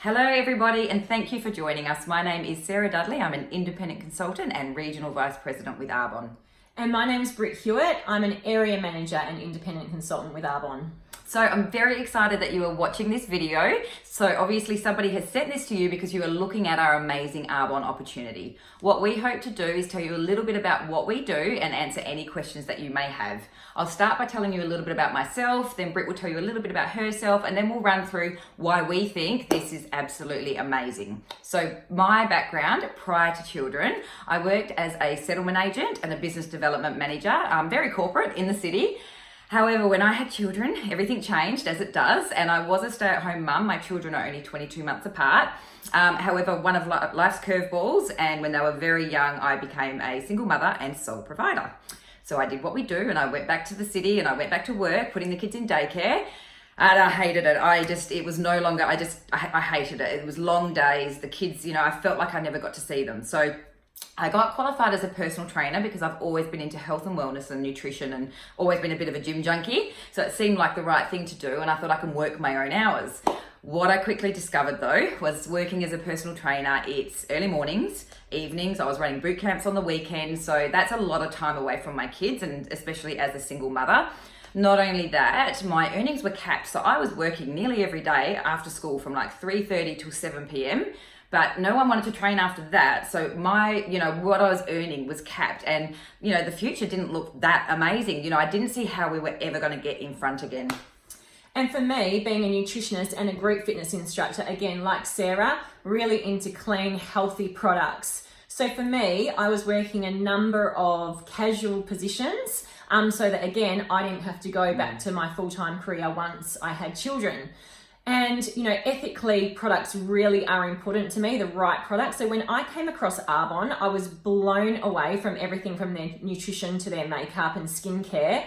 Hello everybody and thank you for joining us. My name is Sarah Dudley. I'm an independent consultant and Regional Vice President with Arbonne. And my name's Britt Hewitt. I'm an Area Manager and Independent Consultant with Arbonne. So I'm very excited that you are watching this video. So obviously somebody has sent this to you because you are looking at our amazing Arbonne opportunity. What we hope to do is tell you a little bit about what we do and answer any questions that you may have. I'll start by telling you a little bit about myself, then Britt will tell you a little bit about herself, and then we'll run through why we think this is absolutely amazing. So my background, prior to children, I worked as a settlement agent and a business development manager, very corporate in the city. However, when I had children, everything changed, as it does, and I was a stay-at-home mum. My children are only 22 months apart. However, one of life's curveballs, and when they were very young, I became a single mother and sole provider. So I did what we do, and I went back to the city, and I went back to work, putting the kids in daycare, and I hated it. It was no longer, I hated it. It was long days. The kids, I felt like I never got to see them. So I got qualified as a personal trainer because I've always been into health and wellness and nutrition and always been a bit of a gym junkie. So it seemed like the right thing to do, and I thought I can work my own hours. What I quickly discovered though was working as a personal trainer, it's early mornings, evenings, I was running boot camps on the weekends, so that's a lot of time away from my kids, and especially as a single mother. Not only that, my earnings were capped, so I was working nearly every day after school from like 3:30 till 7 p.m. But no one wanted to train after that. So what I was earning was capped, and, the future didn't look that amazing. I didn't see how we were ever going to get in front again. And for me, being a nutritionist and a group fitness instructor, again, like Sarah, really into clean, healthy products. So for me, I was working a number of casual positions so that, again, I didn't have to go back to my full-time career once I had children. And, ethically, products really are important to me, the right products. So when I came across Arbonne, I was blown away from everything from their nutrition to their makeup and skincare.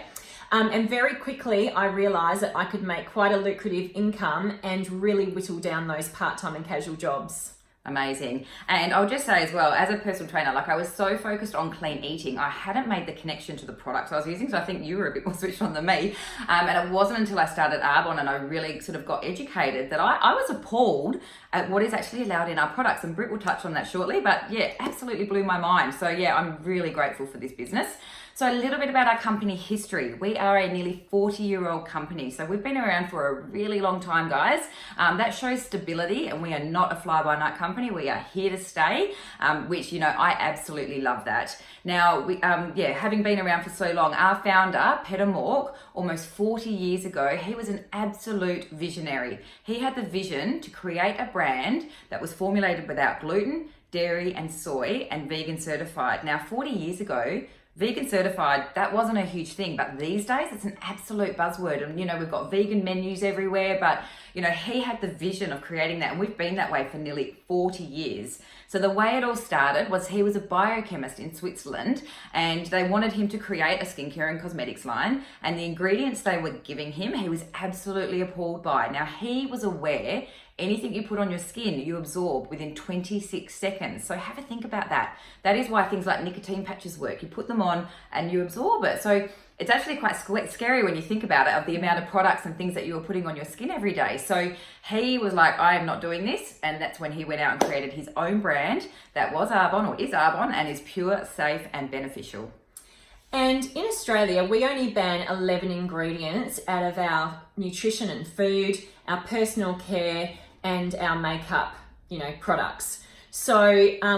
And very quickly, I realized that I could make quite a lucrative income and really whittle down those part-time and casual jobs. Amazing. And I'll just say as well, as a personal trainer, I was so focused on clean eating, I hadn't made the connection to the products I was using. So I think you were a bit more switched on than me. And it wasn't until I started Arbonne and I really sort of got educated that I was appalled at what is actually allowed in our products. And Britt will touch on that shortly, but yeah, absolutely blew my mind. So yeah, I'm really grateful for this business. So a little bit about our company history. We are a nearly 40-year-old company. So we've been around for a really long time, guys. That shows stability, and we are not a fly-by-night company. We are here to stay, which, I absolutely love that. Now, having been around for so long, our founder, Peter Mork, almost 40 years ago, he was an absolute visionary. He had the vision to create a brand that was formulated without gluten, dairy, and soy, and vegan certified. Now, 40 years ago, vegan certified, that wasn't a huge thing, but these days it's an absolute buzzword. And, we've got vegan menus everywhere, but, he had the vision of creating that, and we've been that way for nearly 40 years. So the way it all started was he was a biochemist in Switzerland, and they wanted him to create a skincare and cosmetics line, and the ingredients they were giving him, he was absolutely appalled by. Now, he was aware anything you put on your skin, you absorb within 26 seconds. So have a think about that. That is why things like nicotine patches work. You put them on and you absorb it. So it's actually quite scary when you think about it, of the amount of products and things that you were putting on your skin every day. So he was like, I am not doing this. And that's when he went out and created his own brand that was Arbonne, or is Arbonne, and is pure, safe, and beneficial. And in Australia, we only ban 11 ingredients out of our nutrition and food, our personal care, and our makeup, products. So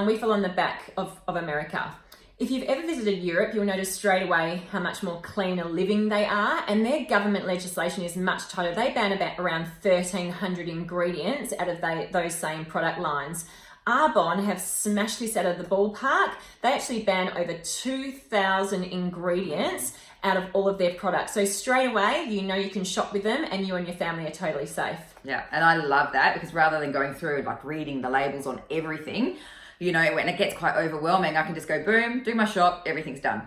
we fall on the back of America. If you've ever visited Europe, you'll notice straight away how much more cleaner living they are, and their government legislation is much tighter. They ban about around 1,300 ingredients out of those same product lines. Arbonne have smashed this out of the ballpark. They actually ban over 2,000 ingredients out of all of their products. So straight away, you can shop with them, and you and your family are totally safe. Yeah, and I love that, because rather than going through reading the labels on everything, when it gets quite overwhelming, I can just go boom, do my shop, everything's done.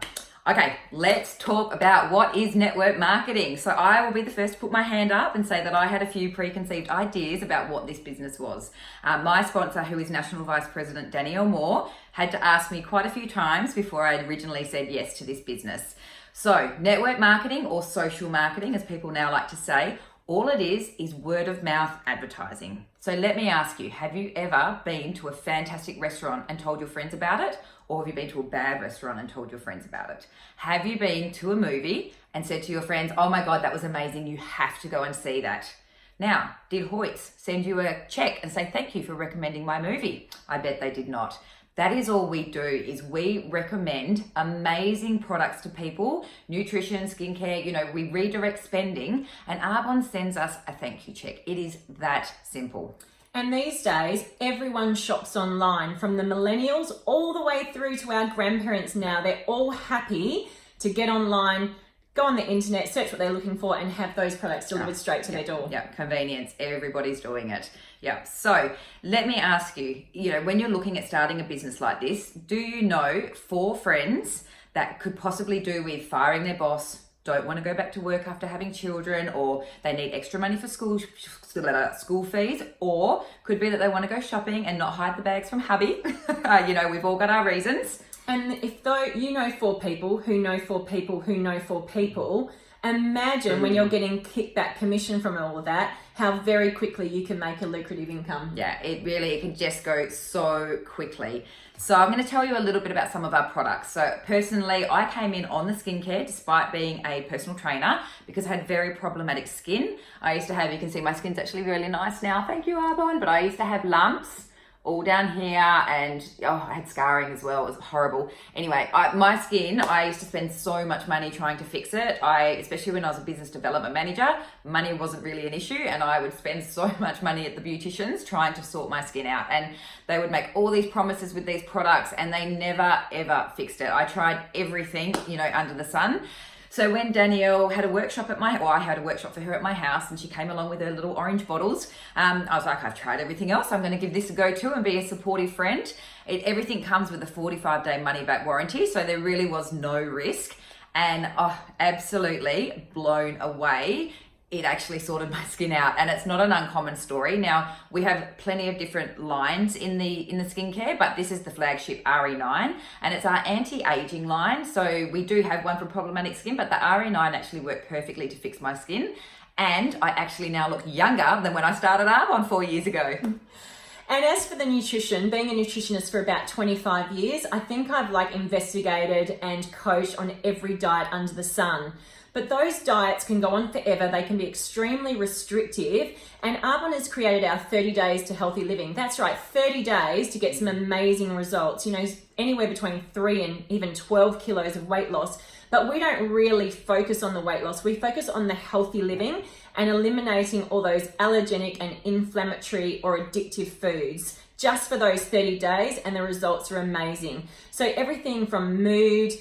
Okay, let's talk about what is network marketing. So I will be the first to put my hand up and say that I had a few preconceived ideas about what this business was. My sponsor, who is National Vice President Danielle Moore, had to ask me quite a few times before I originally said yes to this business. So network marketing, or social marketing, as people now like to say, All it is word of mouth advertising. So let me ask you, have you ever been to a fantastic restaurant and told your friends about it? Or have you been to a bad restaurant and told your friends about it? Have you been to a movie and said to your friends, oh my God, that was amazing, you have to go and see that? Now, did Hewitt send you a check and say thank you for recommending my movie? I bet they did not. That is all we do, is we recommend amazing products to people, nutrition, skincare, we redirect spending, and Arbonne sends us a thank you check. It is that simple. And these days, everyone shops online, from the millennials all the way through to our grandparents now. They're all happy to get online, go on the internet, search what they're looking for, and have those products delivered straight to their door. Yeah, convenience. Everybody's doing it. Yeah. So let me ask you, when you're looking at starting a business like this, do you know 4 friends that could possibly do with firing their boss, don't want to go back to work after having children, or they need extra money for school fees, or could be that they want to go shopping and not hide the bags from hubby? We've all got our reasons. And if you know 4 people who know 4 people who know 4 people, imagine when you're getting kickback commission from all of that, how very quickly you can make a lucrative income. Yeah, it can just go so quickly. So I'm going to tell you a little bit about some of our products. So personally, I came in on the skincare despite being a personal trainer because I had very problematic skin. I used to have, you can see my skin's actually really nice now. Thank you, Arbonne. But I used to have lumps all down here, and I had scarring as well. It was horrible. Anyway, my skin, I used to spend so much money trying to fix it. Especially when I was a business development manager, money wasn't really an issue, and I would spend so much money at the beauticians trying to sort my skin out, and they would make all these promises with these products and they never ever fixed it. I tried everything, under the sun. So when Danielle had a workshop I had a workshop for her at my house, and she came along with her little orange bottles. I was like, I've tried everything else. I'm going to give this a go too and be a supportive friend. Everything comes with a 45-day money-back warranty, so there really was no risk. And absolutely blown away. It actually sorted my skin out, and it's not an uncommon story. Now, we have plenty of different lines in the skincare, but this is the flagship RE9, and it's our anti-aging line. So we do have one for problematic skin, but the RE9 actually worked perfectly to fix my skin, and I actually now look younger than when I started Arbonne 4 years ago. And as for the nutrition, being a nutritionist for about 25 years, I think I've investigated and coached on every diet under the sun. But those diets can go on forever. They can be extremely restrictive. And Arbonne has created our 30 days to healthy living. That's right, 30 days to get some amazing results. Anywhere between 3 and even 12 kilos of weight loss. But we don't really focus on the weight loss. We focus on the healthy living and eliminating all those allergenic and inflammatory or addictive foods just for those 30 days. And the results are amazing. So everything from mood,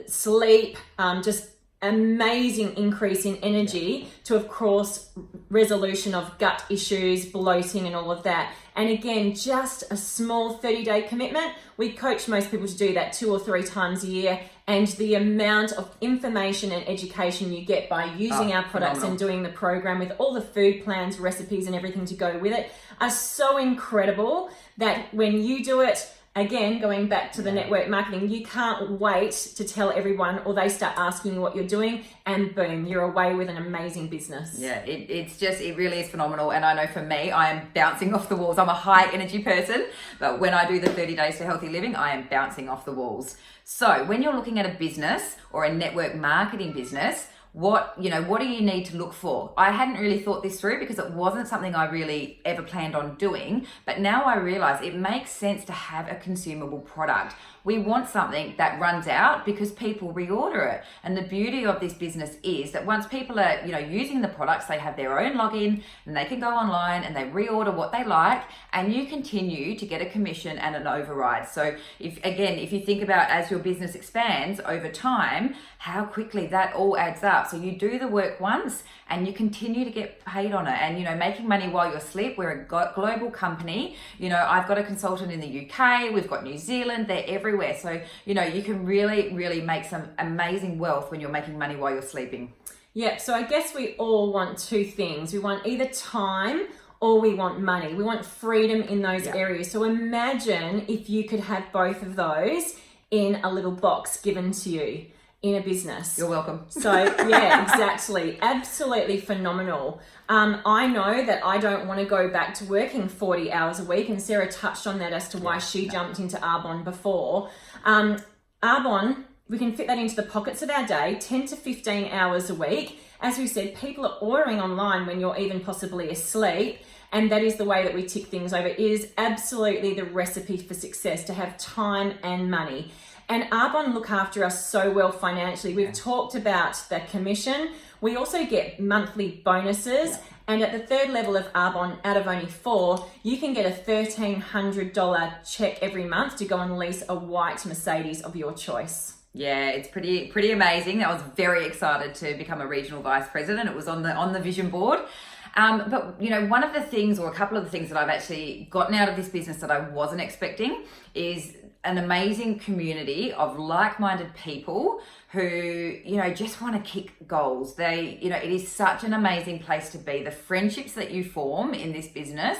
sleep, just amazing increase in energy to, of course, resolution of gut issues, bloating and all of that. And again, just a small 30-day commitment. We coach most people to do that 2 or 3 times a year, and the amount of information and education you get by using our products and doing the program with all the food plans, recipes and everything to go with it are so incredible that when you do it, again, going back to the network marketing, you can't wait to tell everyone, or they start asking you what you're doing, and boom, you're away with an amazing business. Yeah, it really is phenomenal. And I know for me, I am bouncing off the walls. I'm a high energy person, but when I do the 30 days to healthy living, I am bouncing off the walls. So when you're looking at a business or a network marketing business, what do you need to look for? I hadn't really thought this through because it wasn't something I really ever planned on doing, but now I realize it makes sense to have a consumable product. We want something that runs out because people reorder it. And the beauty of this business is that once people are, using the products, they have their own login and they can go online and they reorder what they like, and you continue to get a commission and an override. So if you think about as your business expands over time, how quickly that all adds up. So you do the work once and you continue to get paid on it, and making money while you sleep. We're a global company. I've got a consultant in the UK, we've got New Zealand, they're everywhere. So you can really make some amazing wealth when you're making money while you're sleeping. Yeah, so I guess we all want 2 things. We want either time or we want money. We want freedom in those areas. So imagine if you could have both of those in a little box given to you. in a business. You're welcome. So yeah, exactly. Absolutely phenomenal. I know that I don't want to go back to working 40 hours a week, and Sarah touched on that as to why she jumped into Arbonne before. Arbonne, we can fit that into the pockets of our day, 10 to 15 hours a week. As we said, people are ordering online when you're even possibly asleep, and that is the way that we tick things over. It is absolutely the recipe for success to have time and money. And Arbonne look after us so well financially. We've talked about the commission. We also get monthly bonuses. And at the third level of Arbonne, out of only 4, you can get a $1,300 check every month to go and lease a white Mercedes of your choice. Yeah, it's pretty amazing. I was very excited to become a regional vice president. It was on the vision board. But you know, one of the things, or a couple of the things that I've actually gotten out of this business that I wasn't expecting, is an amazing community of like-minded people who, you know, just want to kick goals. They, you know, it is such an amazing place to be. The friendships that you form in this business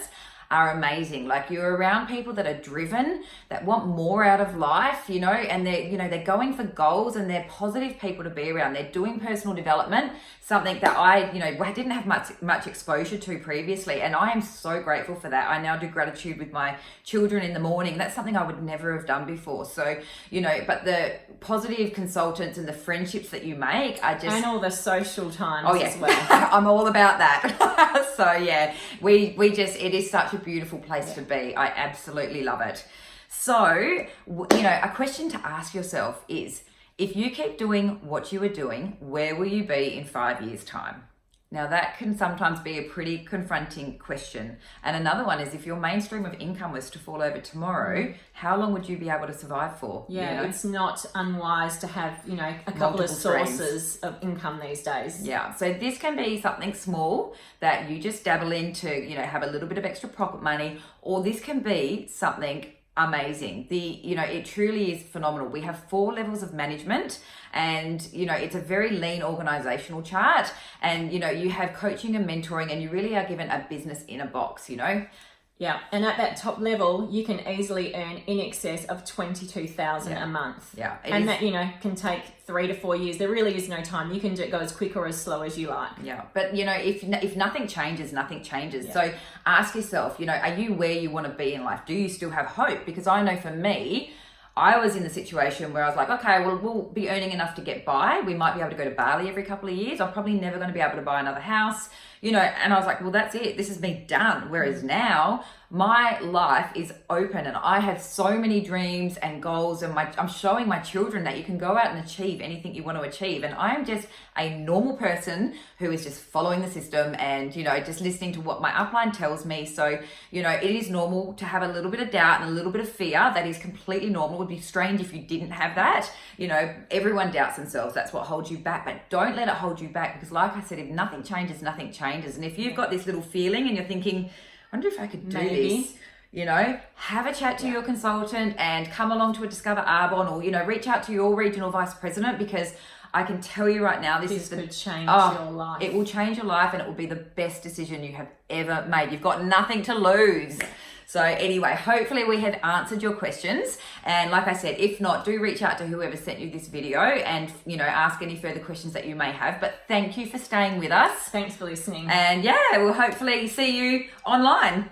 are amazing. Like, you're around people that are driven, that want more out of life, you know, and they're going for goals, and they're positive people to be around. They're doing personal development, something that I didn't have much exposure to previously, and I am so grateful for that. I now do gratitude with my children in the morning. That's something I would never have done before. So, you know, but the positive consultants and the friendships that you make are just... And all the social times as well. I'm all about that. So yeah, it is such a beautiful place to be. I absolutely love it. So, you know, a question to ask yourself is, if you keep doing what you are doing, where will you be in 5 years' time? Now, that can sometimes be a pretty confronting question. And another one is, if your mainstream of income was to fall over tomorrow, how long would you be able to survive for? Yeah, you know? It's not unwise to have, you know, a couple of sources of income these days. Yeah, so this can be something small that you just dabble into, you know, have a little bit of extra pocket money, or this can be something amazing. It truly is phenomenal. We have 4 levels of management, and you know, it's a very lean organizational chart, and you know, you have coaching and mentoring, and you really are given a business in a box, you know. Yeah, and at that top level, you can easily earn in excess of $22,000 a month. Yeah, and that, you know, can take 3 to 4 years. There really is no time. You can go as quick or as slow as you like. Yeah, but you know, if nothing changes, nothing changes. Yeah. So ask yourself, you know, are you where you want to be in life? Do you still have hope? Because I know for me, I was in the situation where I was like, okay, well, we'll be earning enough to get by. We might be able to go to Bali every couple of years. I'm probably never going to be able to buy another house, you know, and I was like, well, that's it. This is me done. Whereas now my life is open, and I have so many dreams and goals, and I'm showing my children that you can go out and achieve anything you want to achieve. And I am just a normal person who is just following the system and, you know, just listening to what my upline tells me. So, you know, it is normal to have a little bit of doubt and a little bit of fear. That is completely normal. It would be strange if you didn't have that. You know, everyone doubts themselves. That's what holds you back, but don't let it hold you back, because like I said, if nothing changes, nothing changes. And if you've got this little feeling and you're thinking, I wonder if I could do this, you know, have a chat to your consultant and come along to a Discover Arbonne, or, you know, reach out to your regional vice president, because I can tell you right now, this could change your life. It will change your life, and it will be the best decision you have ever made. You've got nothing to lose. So anyway, hopefully we have answered your questions. And like I said, if not, do reach out to whoever sent you this video and, you know, ask any further questions that you may have. But thank you for staying with us. Thanks for listening. And yeah, we'll hopefully see you online.